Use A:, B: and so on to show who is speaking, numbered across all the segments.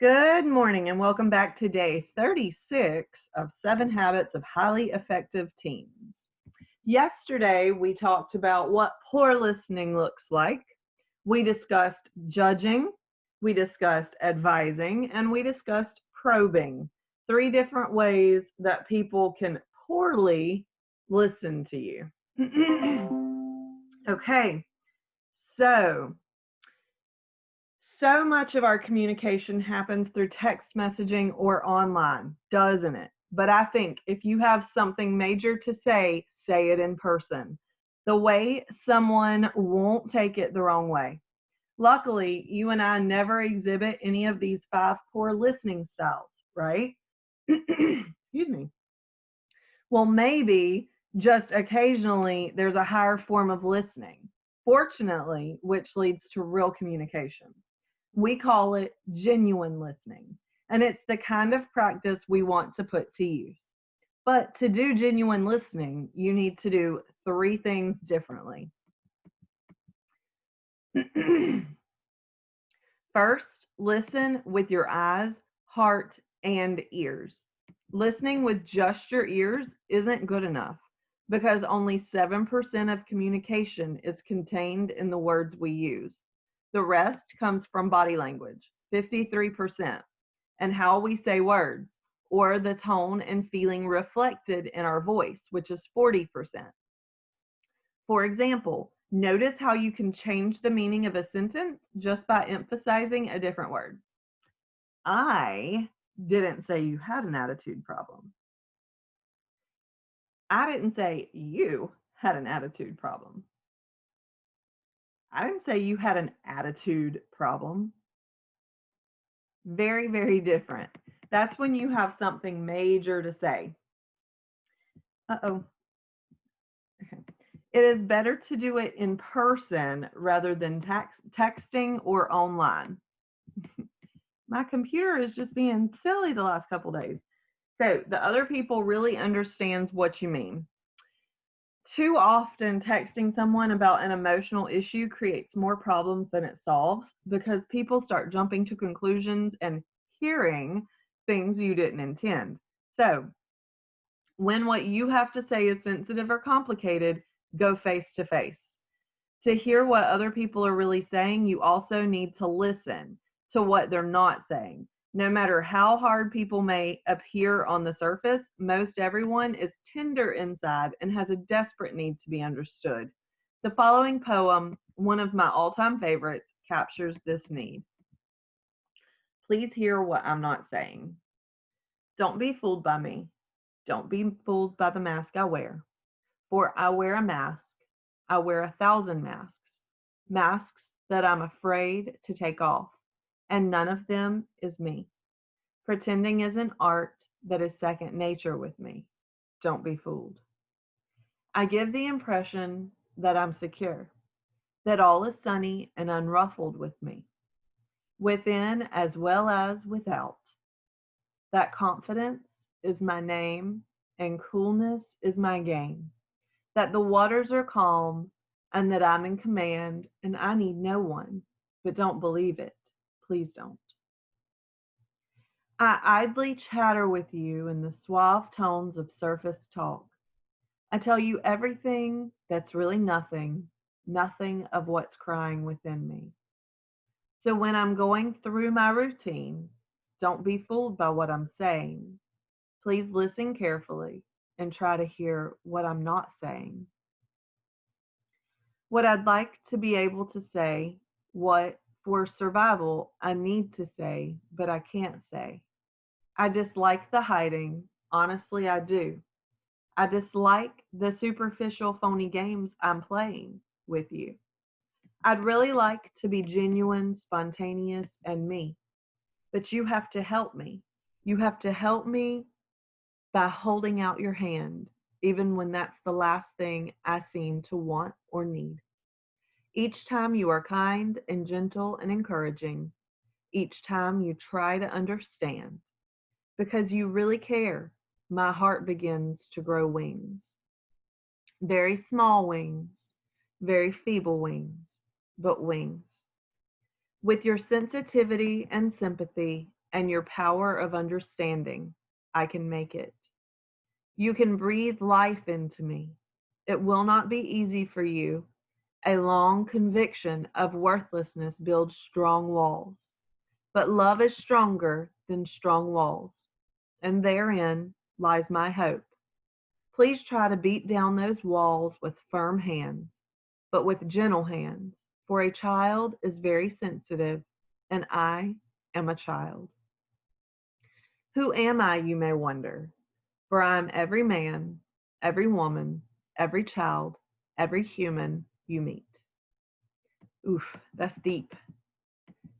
A: Good morning and welcome back to day 36 of 7 Habits of Highly Effective Teens. Yesterday, we talked about what poor listening looks like. We discussed judging, we discussed advising, and we discussed probing. 3 different ways that people can poorly listen to you. Okay, so much of our communication happens through text messaging or online, doesn't it? But I think if you have something major to say it in person. The way someone won't take it the wrong way. Luckily, you and I never exhibit any of these 5 poor listening styles, right? Excuse me. Well, maybe just occasionally there's a higher form of listening, fortunately, which leads to real communication. We call it genuine listening, and it's the kind of practice we want to put to use. But to do genuine listening, you need to do 3 things differently. First, listen with your eyes, heart, and ears. Listening with just your ears isn't good enough because only 7% of communication is contained in the words we use. The rest comes from body language, 53%, and how we say words, or the tone and feeling reflected in our voice, which is 40%. For example, notice how you can change the meaning of a sentence just by emphasizing a different word. I didn't say you had an attitude problem. I didn't say you had an attitude problem. I didn't say you had an attitude problem. Very, very different. That's when you have something major to say. Uh-oh. Okay. It is better to do it in person rather than texting or online. My computer is just being silly the last couple days. So the other people really understands what you mean. Too often, texting someone about an emotional issue creates more problems than it solves because people start jumping to conclusions and hearing things you didn't intend. So, when what you have to say is sensitive or complicated, go face to face. To hear what other people are really saying, you also need to listen to what they're not saying. No matter how hard people may appear on the surface, most everyone is tender inside and has a desperate need to be understood. The following poem, one of my all-time favorites, captures this need. Please hear what I'm not saying. Don't be fooled by me. Don't be fooled by the mask I wear. For I wear a mask. I wear 1,000 masks. Masks that I'm afraid to take off. And none of them is me. Pretending is an art that is second nature with me. Don't be fooled. I give the impression that I'm secure, that all is sunny and unruffled with me, within as well as without. That confidence is my name and coolness is my game, that the waters are calm and that I'm in command and I need no one, but don't believe it. Please don't. I idly chatter with you in the suave tones of surface talk. I tell you everything that's really nothing, nothing of what's crying within me. So when I'm going through my routine, don't be fooled by what I'm saying. Please listen carefully and try to hear what I'm not saying. What I'd like to be able to say, what for survival I need to say, but I can't say. I dislike the hiding. Honestly, I do. I dislike the superficial, phony games I'm playing with you. I'd really like to be genuine, spontaneous, and me. But you have to help me. You have to help me by holding out your hand, even when that's the last thing I seem to want or need. Each time you are kind and gentle and encouraging, each time you try to understand, because you really care, my heart begins to grow wings. Very small wings, very feeble wings, but wings. With your sensitivity and sympathy, and your power of understanding, I can make it. You can breathe life into me. It will not be easy for you. A long conviction of worthlessness builds strong walls. But love is stronger than strong walls, and therein lies my hope. Please try to beat down those walls with firm hands, but with gentle hands, for a child is very sensitive, and I am a child. Who am I, you may wonder? For I am every man, every woman, every child, every human you meet. Oof, that's deep.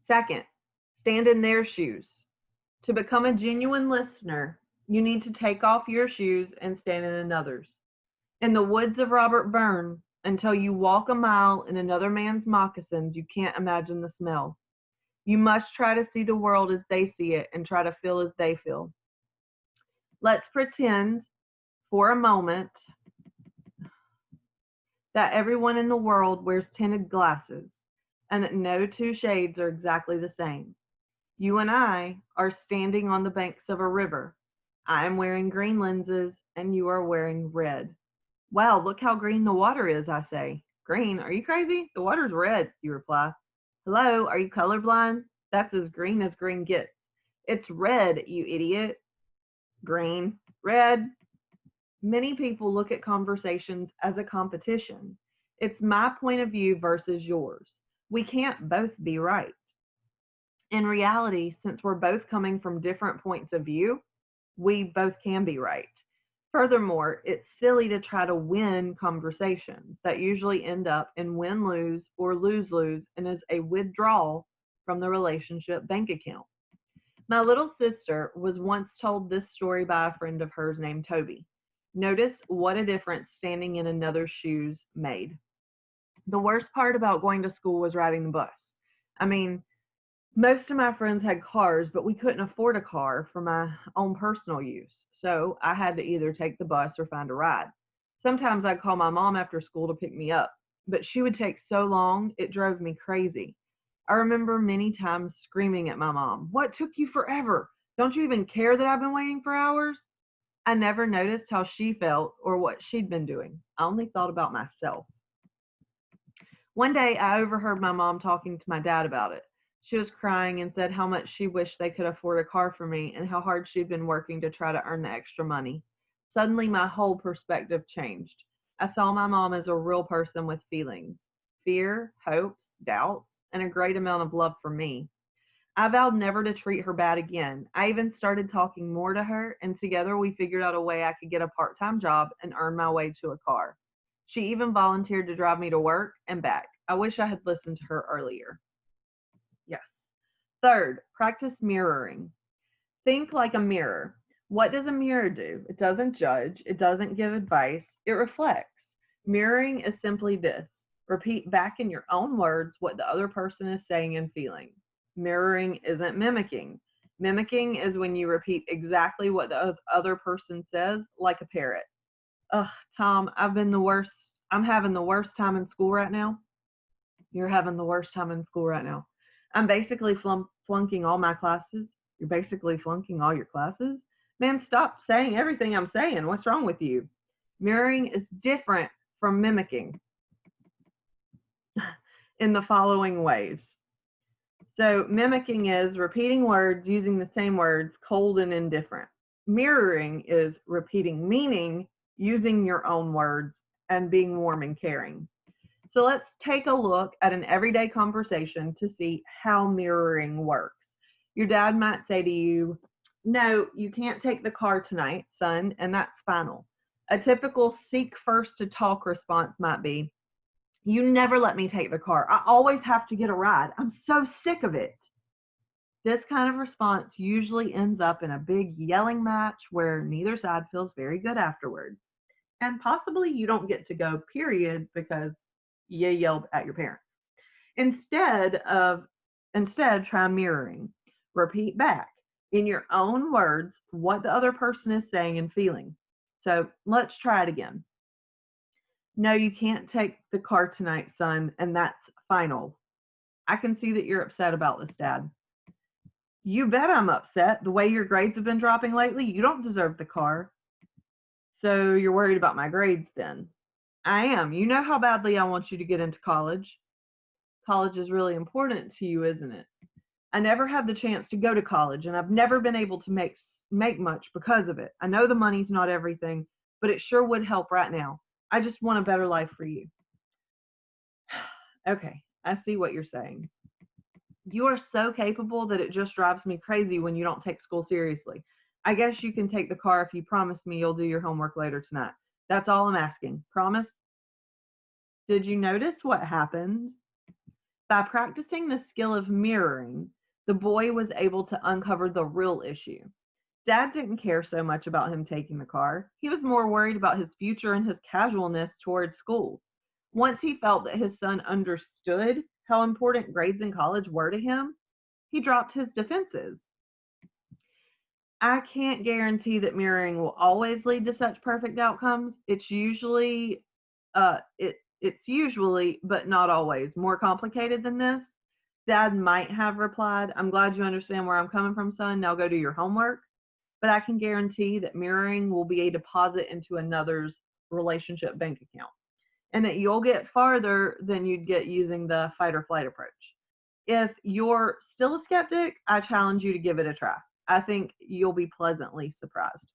A: Second, stand in their shoes. To become a genuine listener, you need to take off your shoes and stand in another's. In the woods of Robert Burns, until you walk a mile in another man's moccasins, you can't imagine the smell. You must try to see the world as they see it and try to feel as they feel. Let's pretend for a moment that everyone in the world wears tinted glasses and that no two shades are exactly the same. You and I are standing on the banks of a river. I am wearing green lenses and you are wearing red. Wow, look how green the water is, I say. Green? Are you crazy? The water's red, you reply. Hello, are you colorblind? That's as green gets. It's red, you idiot. Green, red. Many people look at conversations as a competition. It's my point of view versus yours. We can't both be right. In reality, since we're both coming from different points of view, we both can be right. Furthermore, it's silly to try to win conversations that usually end up in win lose or lose lose and is a withdrawal from the relationship bank account. My little sister was once told this story by a friend of hers named Toby. Notice what a difference standing in another's shoes made. The worst part about going to school was riding the bus. I mean, most of my friends had cars, but we couldn't afford a car for my own personal use. So I had to either take the bus or find a ride. Sometimes I'd call my mom after school to pick me up, but she would take so long, it drove me crazy. I remember many times screaming at my mom, "What took you forever? Don't you even care that I've been waiting for hours?" I never noticed how she felt or what she'd been doing. I only thought about myself. One day I overheard my mom talking to my dad about it. She was crying and said how much she wished they could afford a car for me and how hard she'd been working to try to earn the extra money. Suddenly, my whole perspective changed. I saw my mom as a real person with feelings, fear, hopes, doubts, and a great amount of love for me. I vowed never to treat her bad again. I even started talking more to her, and together we figured out a way I could get a part time job and earn my way to a car. She even volunteered to drive me to work and back. I wish I had listened to her earlier. Yes. Third, practice mirroring. Think like a mirror. What does a mirror do? It doesn't judge, it doesn't give advice, it reflects. Mirroring is simply this: repeat back in your own words what the other person is saying and feeling. Mirroring isn't mimicking. Mimicking is when you repeat exactly what the other person says, like a parrot. Ugh, Tom, I'm having the worst time in school right now. You're having the worst time in school right now. I'm basically flunking all my classes. You're basically flunking all your classes. Man, stop saying everything I'm saying. What's wrong with you? Mirroring is different from mimicking in the following ways. So, mimicking is repeating words using the same words, cold and indifferent. Mirroring is repeating meaning using your own words and being warm and caring. So let's take a look at an everyday conversation to see how mirroring works. Your dad might say to you, "No, you can't take the car tonight, son," and that's final. A typical seek first to talk response might be, "You never let me take the car. I always have to get a ride. I'm so sick of it." This kind of response usually ends up in a big yelling match where neither side feels very good afterwards. And possibly you don't get to go, period, because you yelled at your parents. Instead of Instead, try mirroring. Repeat back in your own words what the other person is saying and feeling. So let's try it again. "No, you can't take the car tonight, son, and that's final. I can see that you're upset about this, Dad." You bet I'm upset. The way your grades have been dropping lately, you don't deserve the car. So you're worried about my grades then? I am. You know how badly I want you to get into college. College is really important to you, isn't it? I never had the chance to go to college, and I've never been able to make much because of it. I know the money's not everything, but it sure would help right now. I just want a better life for you. Okay, I see what you're saying. You are so capable that it just drives me crazy when you don't take school seriously. I guess you can take the car if you promise me you'll do your homework later tonight. That's all I'm asking. Promise? Did you notice what happened? By practicing the skill of mirroring, the boy was able to uncover the real issue. Dad didn't care so much about him taking the car. He was more worried about his future and his casualness towards school. Once he felt that his son understood how important grades in college were to him, he dropped his defenses. I can't guarantee that mirroring will always lead to such perfect outcomes. It's usually, but not always, more complicated than this. Dad might have replied, I'm glad you understand where I'm coming from, son. Now go do your homework. But I can guarantee that mirroring will be a deposit into another's relationship bank account, and that you'll get farther than you'd get using the fight or flight approach. If you're still a skeptic, I challenge you to give it a try. I think you'll be pleasantly surprised.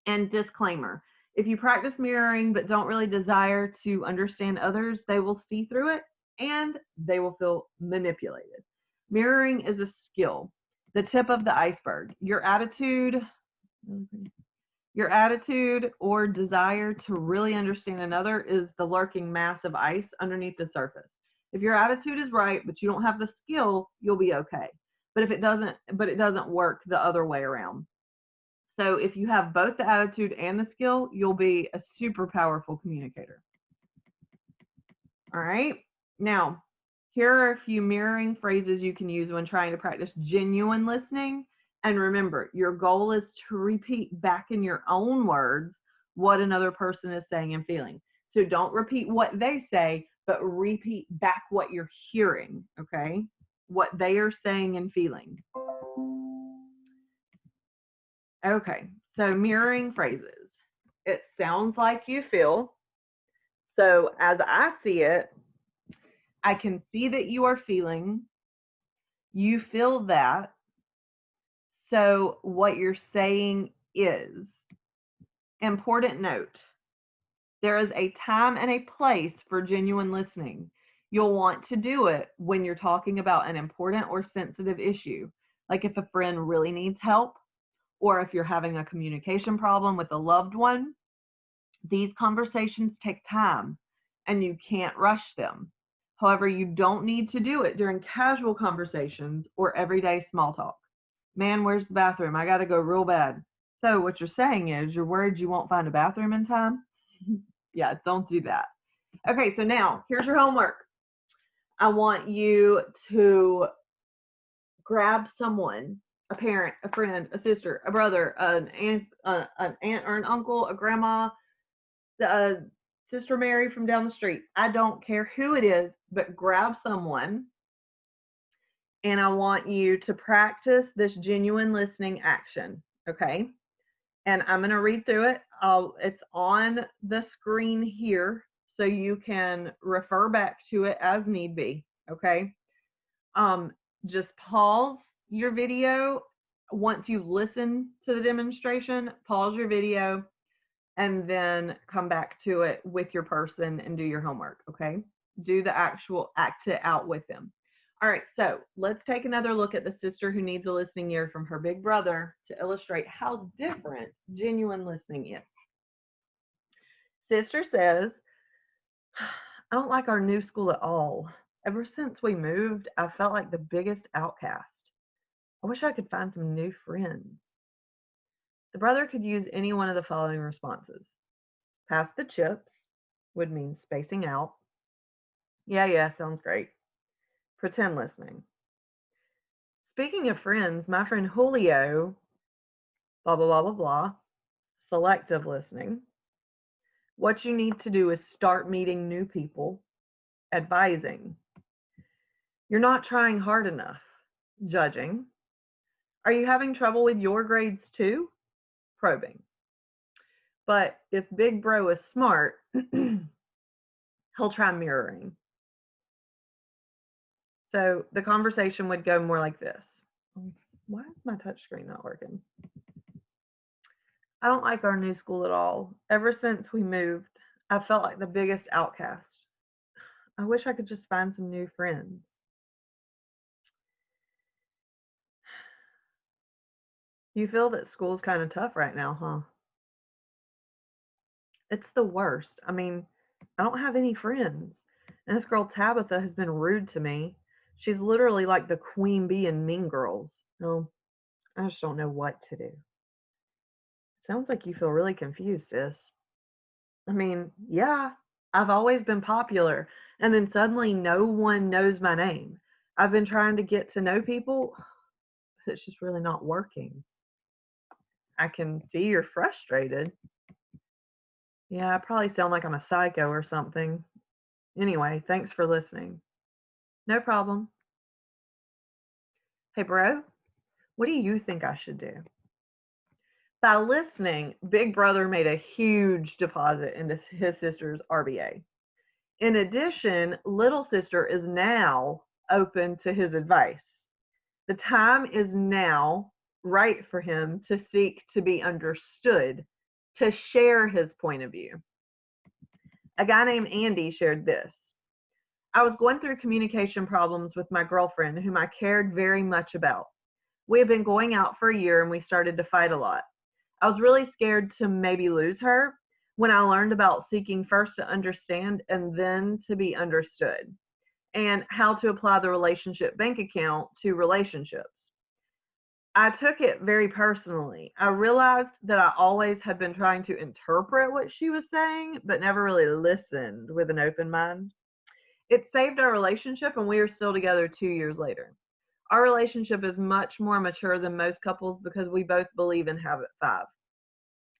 A: And disclaimer, if you practice mirroring but don't really desire to understand others, they will see through it and they will feel manipulated. Mirroring is a skill, the tip of the iceberg. Your attitude or desire to really understand another is the lurking mass of ice underneath the surface. If your attitude is right, but you don't have the skill, you'll be okay. But it doesn't work the other way around. So if you have both the attitude and the skill, you'll be a super powerful communicator. All right. Now, here are a few mirroring phrases you can use when trying to practice genuine listening. And remember, your goal is to repeat back in your own words what another person is saying and feeling. So don't repeat what they say, but repeat back what you're hearing, okay? What they are saying and feeling. Okay, so mirroring phrases. It sounds like you feel. So as I see it, I can see that you are feeling. You feel that. So what you're saying is, important note, there is a time and a place for genuine listening. You'll want to do it when you're talking about an important or sensitive issue, like if a friend really needs help, or if you're having a communication problem with a loved one. These conversations take time and you can't rush them. However, you don't need to do it during casual conversations or everyday small talk. Man, where's the bathroom? I got to go real bad. So, what you're saying is you're worried you won't find a bathroom in time? Yeah, don't do that. Okay, so now here's your homework. I want you to grab someone, a parent, a friend, a sister, a brother, an aunt or an uncle, a grandma, Sister Mary from down the street. I don't care who it is, but grab someone and I want you to practice this genuine listening action. Okay. And I'm going to read through it. It's on the screen here, so you can refer back to it as need be. Okay. Just pause your video once you've listened to the demonstration. Pause your video and then come back to it with your person and do your homework, okay? Do the actual act it out with them. All right, so let's take another look at the sister who needs a listening ear from her big brother to illustrate how different genuine listening is. Sister says, I don't like our new school at all. Ever since we moved, I felt like the biggest outcast. I wish I could find some new friends. The brother could use any one of the following responses. Pass the chips would mean spacing out. Yeah, sounds great. Pretend listening. Speaking of friends, my friend Julio, blah, blah, blah, blah, blah, selective listening. What you need to do is start meeting new people, advising. You're not trying hard enough, judging. Are you having trouble with your grades too? Probing. But if Big Bro is smart, he'll try mirroring. So the conversation would go more like this. Why is my touch screen not working? I don't like our new school at all. Ever since we moved, I felt like the biggest outcast. I wish I could just find some new friends. You feel that school's kind of tough right now, huh? It's the worst. I mean, I don't have any friends. And this girl Tabitha has been rude to me. She's literally like the queen bee in Mean Girls. No, I just don't know what to do. Sounds like you feel really confused, sis. I mean, yeah, I've always been popular, and then suddenly no one knows my name. I've been trying to get to know people, but it's just really not working. I can see you're frustrated. Yeah, I probably sound like I'm a psycho or something. Anyway, thanks for listening. No problem. Hey, bro, what do you think I should do? By listening, Big Brother made a huge deposit into his sister's RBA. In addition, Little Sister is now open to his advice. The time is now right for him to seek to be understood, to share his point of view. A guy named Andy shared this. I was going through communication problems with my girlfriend, whom I cared very much about. We had been going out for a year and we started to fight a lot. I was really scared to maybe lose her when I learned about seeking first to understand and then to be understood, and how to apply the relationship bank account to relationships. I took it very personally. I realized that I always had been trying to interpret what she was saying, but never really listened with an open mind. It saved our relationship, and we are still together 2 years later. Our relationship is much more mature than most couples because we both believe in Habit 5.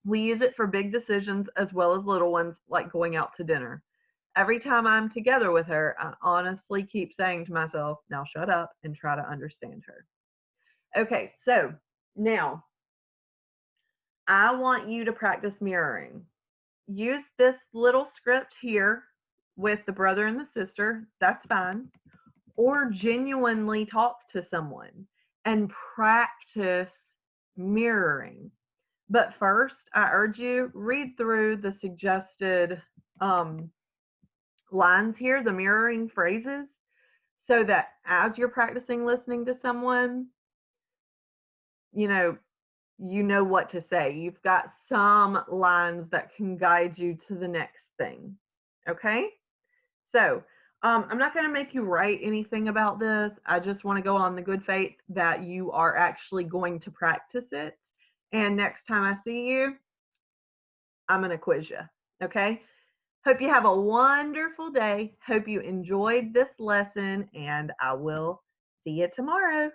A: We use it for big decisions as well as little ones like going out to dinner. Every time I'm together with her, I honestly keep saying to myself, now shut up and try to understand her. Okay, so now I want you to practice mirroring. Use this little script here with the brother and the sister, that's fine. Or genuinely talk to someone and practice mirroring. But first, I urge you read through the suggested um, lines here, the mirroring phrases, so that as you're practicing listening to someone, you know, you know what to say. You've got some lines that can guide you to the next thing. Okay? So, I'm not going to make you write anything about this. I just want to go on the good faith that you are actually going to practice it. And next time I see you, I'm going to quiz you. Okay? Hope you have a wonderful day. Hope you enjoyed this lesson, and I will see you tomorrow.